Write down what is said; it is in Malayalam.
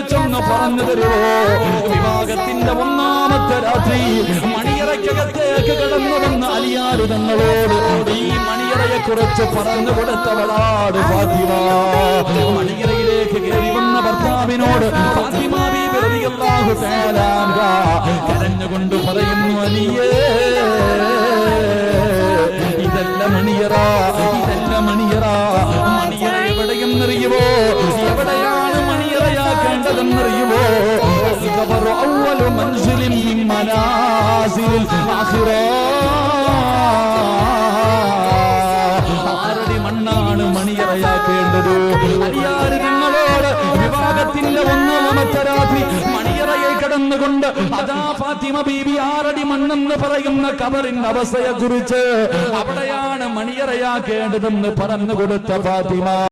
കുറിച്ചൊന്ന് പറഞ്ഞു തരുമോ? വിവാഹത്തിന്റെ ഒന്നാമത്തെ രാത്രി മണിയറയ്ക്കകത്തേക്ക് കടന്നു വന്ന അലിയാര് തങ്ങളോട് ഈ മണിയറയെ കുറിച്ച് പറഞ്ഞു കൊടുത്തവളാണ് ഫാത്തിമ. മണിയറയിലേക്ക് കയറി വന്ന ഭർത്താവിനോട് ഫാത്തിമ ബീബി റളിയല്ലാഹു തആല അൻഹ കരഞ്ഞുകൊണ്ട് പറയുന്നു, അലിയേ, ഇതല്ല മണിയറ, ഇതല്ല മണിയറ. മണിയറ എവിടെയെന്നറിയുമോ? എവിടെയാണ് മണിയറയാക്കേണ്ടതെന്നറിയുമോ? അവ്വലു മൻസിലിൻ മിൻ മനാസിലിൽ ആഖിറ. ആരുടെ മണ്ണാണ് മണിയറയാക്കേണ്ടത്? അലിയാര് നിങ്ങളോട് വിവാഹത്തിന്റെ ഒന്നാമത്തെ രാത്രി മണിയറയെ കടന്നുകൊണ്ട് അതാ ഫാത്തിമ ബീബി 6 അടി മണ്ണെന്ന് പറയുന്ന ഖബറിന്റെ അവസ്ഥയെ കുറിച്ച് അവിടെയാണ് മണിയറയാക്കേണ്ടതെന്ന് പറഞ്ഞു കൊടുത്ത ഫാത്തിമ.